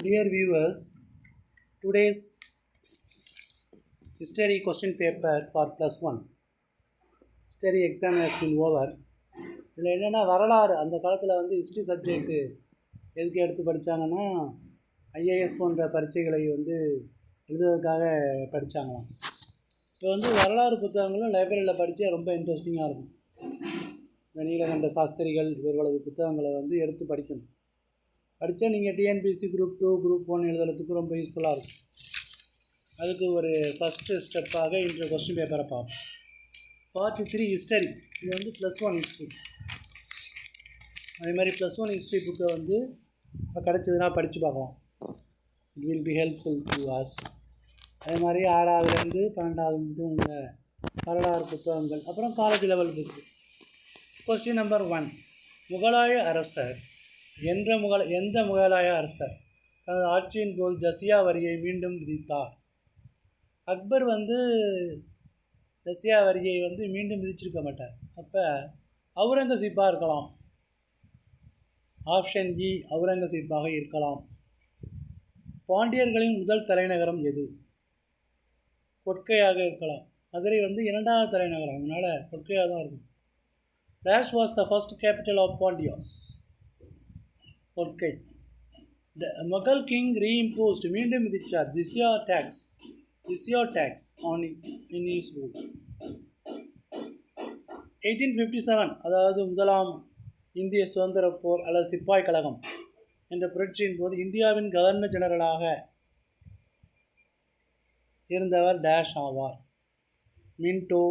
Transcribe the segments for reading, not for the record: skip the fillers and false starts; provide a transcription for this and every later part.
Dear viewers, today's history question paper for +1 history exam has been over. இதில் என்னென்னா வரலாறு அந்த காலத்தில் ஹிஸ்ட்ரி சப்ஜெக்ட்டு எதுக்கு எடுத்து படித்தாங்கன்னா ஐஏஎஸ் போன்ற பரீட்சைகளை எழுதுறதுக்காக படித்தாங்களாம். இப்போ வரலாறு புத்தகங்களும் லைப்ரரியில் படித்தா ரொம்ப இன்ட்ரெஸ்டிங்காக இருக்கும். இந்த நீலகண்ட சாஸ்திரிகள் இவர்களது புத்தகங்களை எடுத்து படிக்கணும். படித்தா நீங்கள் டிஎன்பிஎஸ்சி குரூப் 2 குரூப் 1 எழுதுறதுக்கு ரொம்ப யூஸ்ஃபுல்லாக இருக்கும். அதுக்கு ஒரு ஃபஸ்ட்டு ஸ்டெப்பாக இன்றைய கொஸ்டின் பேப்பரை பார்ப்போம். Part 3 history. இது +1 ஹிஸ்ட்ரி. அதே மாதிரி +1 ஹிஸ்ட்ரி புக்கை இப்போ கிடச்சதுன்னா படித்து பார்க்கலாம். It will be helpful to us. அதே மாதிரி 6ஆவதுலேருந்து 12ஆவது மட்டும் உள்ள வரலாறு புத்தகங்கள், அப்புறம் college level book. Question number 1, முகலாய அரசர் எந்த முகலாய அரசர் தனது ஆட்சியின் போல் ஜஸியா வரியை மீண்டும் விதித்தார்? அக்பர் ஜஸியா வரியை மீண்டும் விதிச்சிருக்க மாட்டார். அப்போ அவுரங்கசீப்பாக இருக்கலாம். ஆப்ஷன் இ அவுரங்கசீப்பாக இருக்கலாம். பாண்டியர்களின் முதல் தலைநகரம் எது? கொற்கையாக இருக்கலாம். மதுரை 2வது தலைநகரம், அதனால் கொற்கையாக தான் இருக்கும். Dash was the first capital of Pandyas? Korkai. The Mughal king reimposed மீண்டும் விதிச்சார் ஜிஸ்யா டேக்ஸ் in his rule. 1857 அதாவது முதலாம் இந்திய சுதந்திர போர் அல்லது சிப்பாய் கழகம் என்ற புரட்சியின் போது இந்தியாவின் கவர்னர் ஜெனரலாக இருந்தவர் டேஷ் ஆவார். மின்டோ,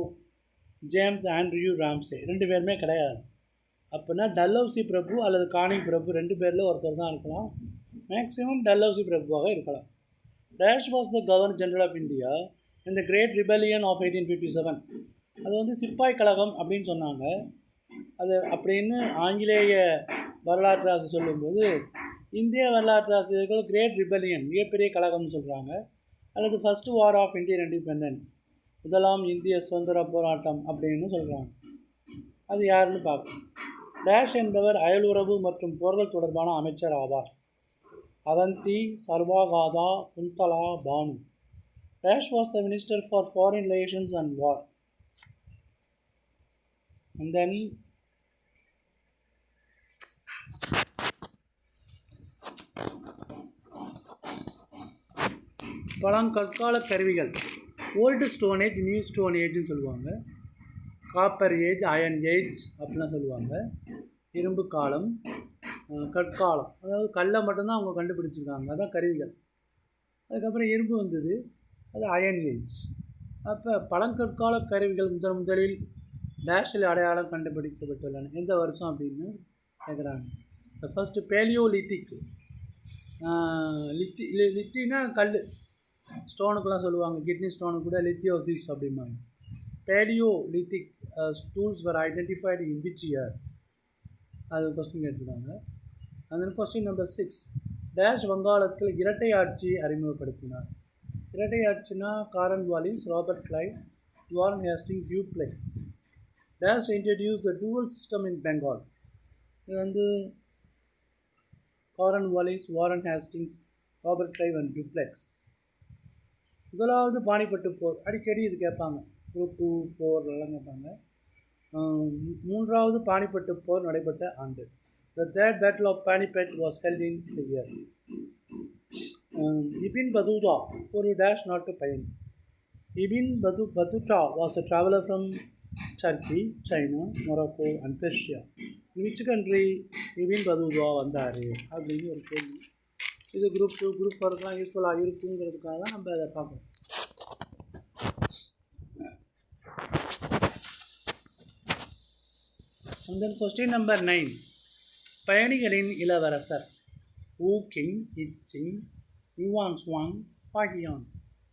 ஜேம்ஸ் ஆண்ட்ரியூ ராம்சே 2 பேருமே கிடையாது. அப்படின்னா டல்ஹௌசி பிரபு அல்லது கானிங் பிரபு 2 பேரில் ஒருத்தர் தான் இருக்கலாம். மேக்ஸிமம் டல்ஹௌசி பிரபுவாக இருக்கலாம். Dash was the governor general of India in the great rebellion of 1857. அது சிப்பாய் கழகம் அப்படின்னு சொன்னாங்க. அது அப்படின்னு ஆங்கிலேய வரலாற்று ஆசிரியர் சொல்லும்போது, இந்திய வரலாற்று ஆசிரியர்கள் கிரேட் ரிபெலியன் மிகப்பெரிய கழகம்னு சொல்கிறாங்க. அல்லது first war of Indian independence, முதலாம் இந்திய சுதந்திர போராட்டம் அப்படின்னு சொல்கிறாங்க. அது யாருன்னு பார்க்கணும். டேஷ் என்பவர் அயலுறவு மற்றும் போர்கள் தொடர்பான அமைச்சர் ஆவார். அவந்தி சர்வாகாதா Kuntala Bhanu. Dash was the minister for foreign relations and war. And then பழங்கற்கால கருவிகள். Old stone age, new stone ஏஜ்னு சொல்லுவாங்க. காப்பர் ஏஜ், அயன் ஏஜ் அப்படிலாம் சொல்லுவாங்க. இரும்பு காலம், கற்காலம், அதாவது கல்லை மட்டும்தான் அவங்க கண்டுபிடிச்சிருக்காங்க, அதான் கருவிகள். அதுக்கப்புறம் இரும்பு வந்தது, அது அயன் ஏஜ். அப்போ பழங்கற்கால கருவிகள் முதலில் டேஷில் அடையாளம் கண்டுபிடிக்கப்பட்டுள்ளன. எந்த வருஷம் அப்படின்னு கேட்குறாங்க. First paleolithic. லித்தினா கல், ஸ்டோனுக்கெலாம் சொல்லுவாங்க. கிட்னி ஸ்டோனுக்கு கூட லித்தியோசிஸ் அப்படிம்பாங்க. Paleolithic tools were identified in which year? அது கொஸ்டின் கேட்டுருக்காங்க. அந்த கொஸ்டின் நம்பர் 6, டேஷ் வங்காளத்தில் இரட்டை ஆட்சி அறிமுகப்படுத்தினார். இரட்டை ஆட்சினா Cornwallis, Robert Clive, Warren Hastings, ஹியூ பிளே. Dash introduce the dual system in Bengal. இது Cornwallis, Warren Hastings, Robert Clive and Dupleix. முதலாவது பானிபட்டு போர், அடிக்கடி இது கேட்பாங்க. குரூப் 2 போர்லாம் கேட்பாங்க. 3வது பானிபட்டு போர் நடைபெற்ற ஆண்டு. The third battle of Panipat was held in the year. Ibn Battuta ஒரு டேஷ் நாட்டு பயணி. Ibn Battuta was a traveler from Turkey, China, Morocco and Persia. In which country Ibn Battuta வந்தார் அப்படின்னு ஒரு கேள்வி. இது குரூப் 2 குரூப் 4லாம் யூஸ்ஃபுல்லாக இருக்குங்கிறதுக்காக தான் நம்ம அதை பார்க்கணும். And then question number 9, பயணிகளின் இளவரசர். ஊ கிங், Itsing, Yuan Chwang, Fahien.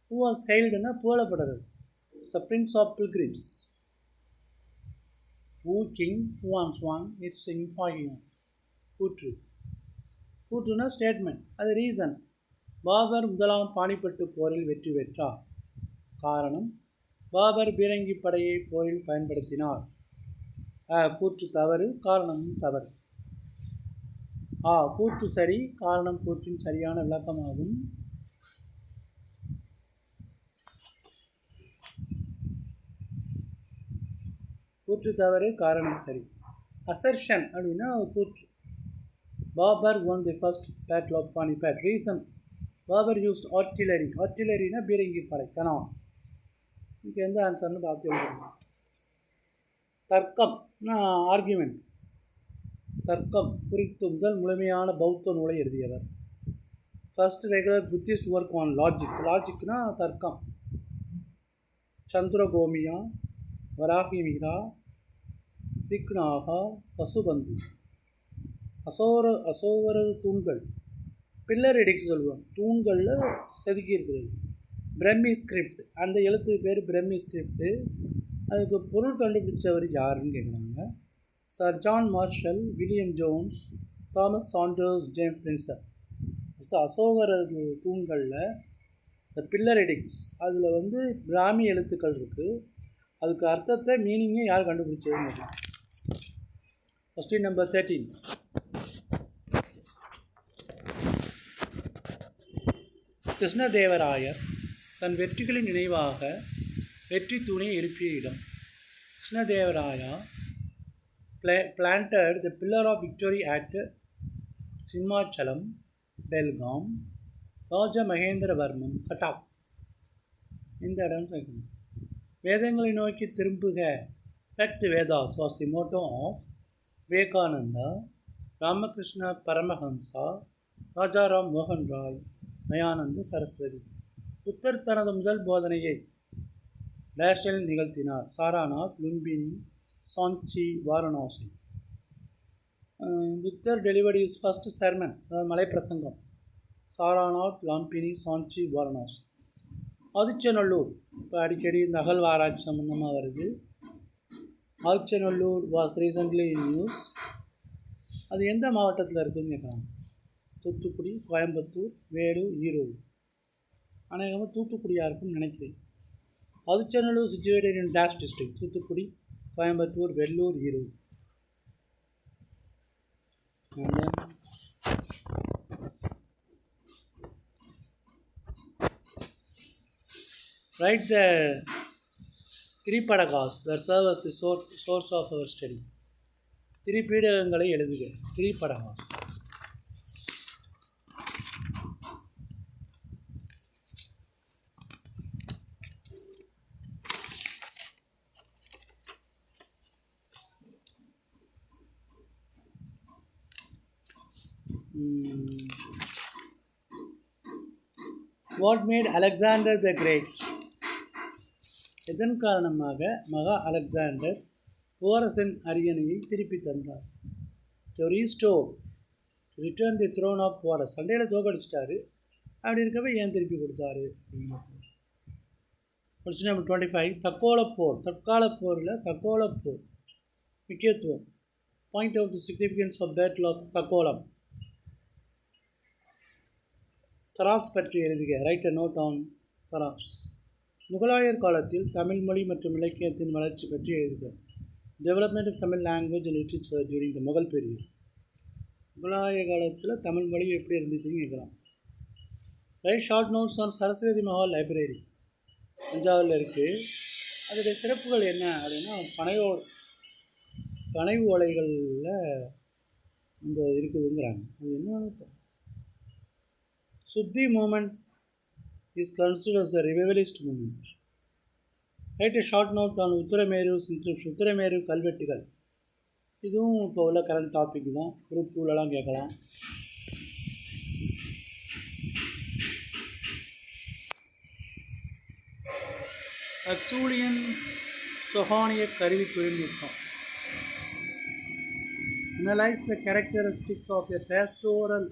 Who was ஹெய்ல்டுன்னா புகழப்படுறது. The prince of pilgrims. ஊ கிங், யுவான் ஸ்வாங், இச்சிங், பாகியான். கூற்றுனா ஸ்டேட்மெண்ட், அது ரீசன். பாபர் முதலாம் பானிபட்டு போரில் வெற்றி பெற்றார். காரணம், பாபர் பீரங்கி படையை போரில் பயன்படுத்தினார். கூற்று தவறு, காரணமும் தவறு. கூற்று சரி, காரணம் கூற்றின் சரியான விளக்கமாகும். கூற்று தவறு, காரணம் சரி. அசர்ஷன் அப்படின்னா கூற்று. Babur won the first battle of Panipat. Reason, Babur used artillery. ஆர்டிலரினா பீரங்கி படை, கணவன். இதுக்கு எந்த ஆன்சர்னு பார்த்து எழுதுங்க. தர்க்கம்னா ஆர்கியூமெண்ட். தர்க்கம் குறித்து முதல் முழுமையான பௌத்த நூலை எழுதியவர். First regular Buddhist work on logic. லாஜிக்னா தர்க்கம். சந்திரகோமியா, வராகிமிரா, விக்னாகா, பசுபந்து. அசோகரது தூண்கள், பில்லர் எடிக்ஸ் சொல்லுவோம், தூண்களில் செதுக்கி இருக்கிறது. பிரம்மி ஸ்கிரிப்ட், அந்த எழுத்து பேர் பிரம்மி ஸ்கிரிப்டு. அதுக்கு பொருள் கண்டுபிடிச்சவர் யாருன்னு கேட்குறாங்க. Sir John Marshall, William Jones, Thomas Saunders, James Prinsep. அசோகரது தூண்களில் இந்த பில்லர் எடிக்ஸ் அதில் பிராமி எழுத்துக்கள் இருக்குது. அதுக்கு அர்த்தத்தை மீனிங்கை யார் கண்டுபிடிச்சதுன்னு. Question number 13. கிருஷ்ணதேவராயர் தன் வெற்றிகளின் நினைவாக வெற்றி தூணை எழுப்பிய இடம். Krishnadevaraya planted the pillar of victory at Simhachalam, Belgaum, ராஜா மகேந்திரவர்மன், கட்டாக். இந்த இடம் சேர்க்கணும். வேதங்களை நோக்கி திரும்புக. Back Vedas was the motto of Vivekananda, Ramakrishna Paramahamsa, Rajaram மோகன் ராய், தயானந்த சரஸ்வதி. புத்தர் தனது முதல் போதனையை டேஷில் நிகழ்த்தினார். சாராநாத், லும்பினி, சாஞ்சி, வாரணாசி. புத்தர் டெலிவரி இஸ் ஃபர்ஸ்ட் சர்மன், அதாவது மலை பிரசங்கம். சாராநாத், லம்பினி, சாஞ்சி, வாரணாசி. ஆதிச்சநல்லூர், இப்போ அடிக்கடி இந்த அகழ்வாராய்ச்சி சம்மந்தமாக வருது. Adichanallur was recently in news. அது எந்த மாவட்டத்தில் இருக்குதுன்னு கேட்குறாங்க. தூத்துக்குடி, கோயம்புத்தூர், வேலூர், ஈரோடு. அநேகமாக தூத்துக்குடியாக இருக்குன்னு நினைக்கிறேன். Adichanallur situated in dash district. Thoothukudi, Coimbatore, Vellur, Erode. Write the Tripitakas that serve as the source of our study. திரிபீடகங்களை எழுதுக. Tripitakas. What made Alexander the Great? இதன் காரணமாக மகா அலெக்சாண்டர் போரஸின் அரியணையை திருப்பி தந்தார். To restore, to return the throne of Porus. சண்டையில் தோக்கடிச்சிட்டாரு, அப்படி இருக்கப்ப ஏன் திருப்பி கொடுத்தாரு அப்படிங்கிறது. Question number 25. தக்கோலப்போர். தற்காலப்போரில் தக்கோலப்போர் முக்கியத்துவம். Point of the significance of battle of Takkolam. தராப்ஸ் பற்றி எழுதுக. ரைட் அ நோட் ஆன் தராப்ஸ். முகலாயர் காலத்தில் தமிழ் மொழி மற்றும் இலக்கியத்தின் வளர்ச்சி பற்றி எழுதுக. Development of Tamil language and literature during the Mughal period. முகலாய காலத்தில் தமிழ் மொழி எப்படி இருந்துச்சுன்னு கேட்கலாம். Write short notes on Saraswathi Mahal library, தஞ்சாவூரில் இருக்குது. அதோடைய சிறப்புகள் என்ன அப்படின்னா, பனை ஓலைகளில் இந்த இருக்குதுங்கிறாங்க. அது என்ன? சுத்தி moment is considered as a revivalist movement. Write a short note on Uttaramerur inscription. Uttaramerur கல்வெட்டுகள். இதுவும் இப்போ உள்ள கரண்ட் டாபிக் தான். குரூப் 2லலாம் கேட்கலாம். அக்சூலியன் சொஹானிய கருவி தொழில்நுட்பம். Analyze the characteristics of a pastoral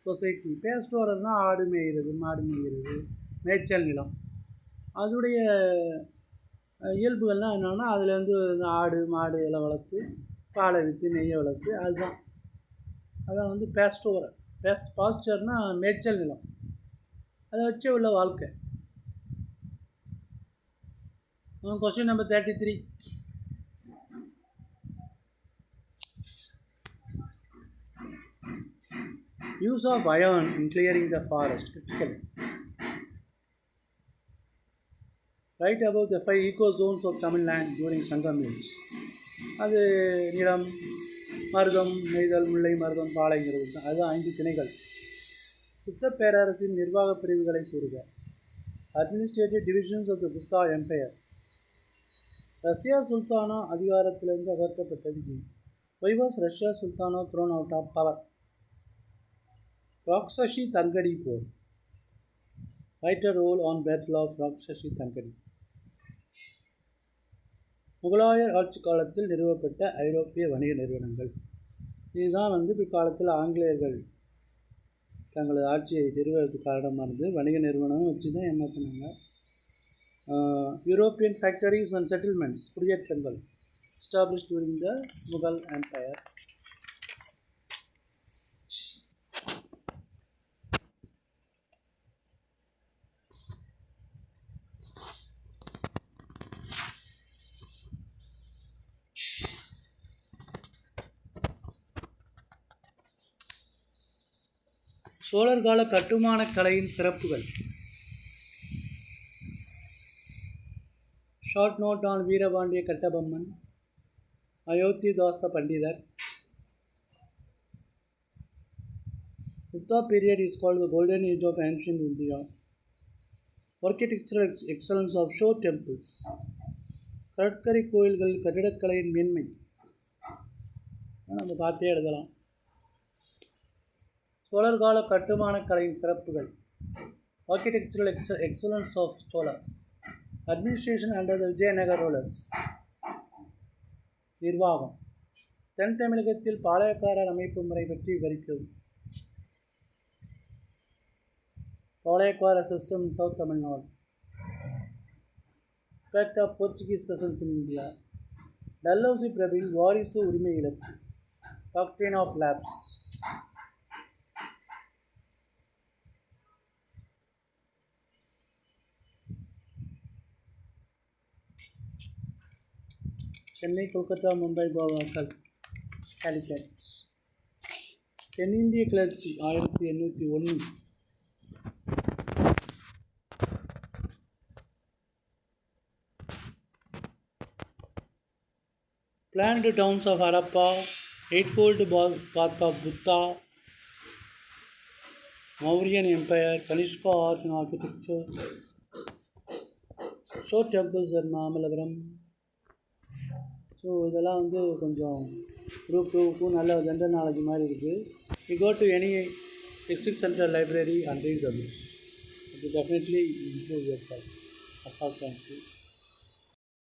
society. பேஸ்டோரல்னால் ஆடு மேய்கிறது, மாடு மேய்கிறது, மேய்ச்சல் நிலம். அதோடைய இயல்புகள்லாம் என்னென்னா, அதுலேருந்து ஆடு மாடு எல்லாம் வளர்த்து பாலை விற்று நெய்யை வளர்த்து, அதான் பேஸ்டோரல். பாஸ்டர்னால் மேய்ச்சல் நிலம், அதை வச்சு உள்ள வாழ்க்கை. Question number 33. Use of iron in clearing the forest, critical. Write about the 5 ecozones of Tamil Nadu during Sangam age. அது நிலம், மருதம், நெய்தல், முல்லை, மருதம், பாலைங்கிறது தான். அதுதான் 5 திணைகள். புத்த பேரரசின் நிர்வாக பிரிவுகளை கூறுக. Administrative divisions of the Gupta empire. Razia Sultana அதிகாரத்திலிருந்து அகற்றப்பட்டது ஏன்? Why was Russia Sultana thrown out of power? ராக்ஷசி தங்கடி bore. Write a role on battle of ராக்ஷசி தங்கடி. முகலாயர் ஆட்சி காலத்தில் நிறுவப்பட்ட ஐரோப்பிய வணிக நிறுவனங்கள். இதுதான் பிற்காலத்தில் ஆங்கிலேயர்கள் தங்களது ஆட்சியை நிறுவதற்கு காரணமானது. வணிக நிறுவனம் வச்சு தான் ஏமாற்றினாங்க. யூரோப்பியன் ஃபேக்டரிஸ் அண்ட் செட்டில்மெண்ட்ஸ், குடியேற்றங்கள் established during the Mughal Empire. சோழர் கால கட்டுமான கலையின் சிறப்புகள். Short note on Veerapandiya Kattabomman, Ayothidasa Pandithar. Gupta period is called the golden age of ancient India. Architectural excellence of shore temples. கடற்கரை கோயில்கள் கட்டிடக்கலையின் மேன்மை நம்ம பார்த்தே எழுதலாம். சோழர் கால கட்டுமான கலையின் சிறப்புகள். Architectural excellence of Cholas. Administration under the Vijayanagar rulers. நிர்வாகம். தென் தமிழகத்தில் பாளையக்காரர் அமைப்பு முறை பற்றி விவரிக்கவும். பாளையக்கார system in south Tamil Nadu. Effect of Portuguese presence in India. Dalhousie பிரபுவின் வாரிசு உரிமை இழப்பு. Doctrine of lapse. Chennai, Kolkata, Mumbai, Goa, Calicut. தென்னிந்திய கிளர்ச்சி 1801. Planned towns of Harappa, Eightfold Path of Buddha, Mauryan Empire, Kanishka art and architecture, short temples at Mahamalapuram. So இதெல்லாம் கொஞ்சம் group 2க்கும் நல்ல ஜென்ரல் நாலேஜ் மாதிரி இருக்குது. You go to any district central library and read the books. It will definitely improve yourself. That's all. Thank you.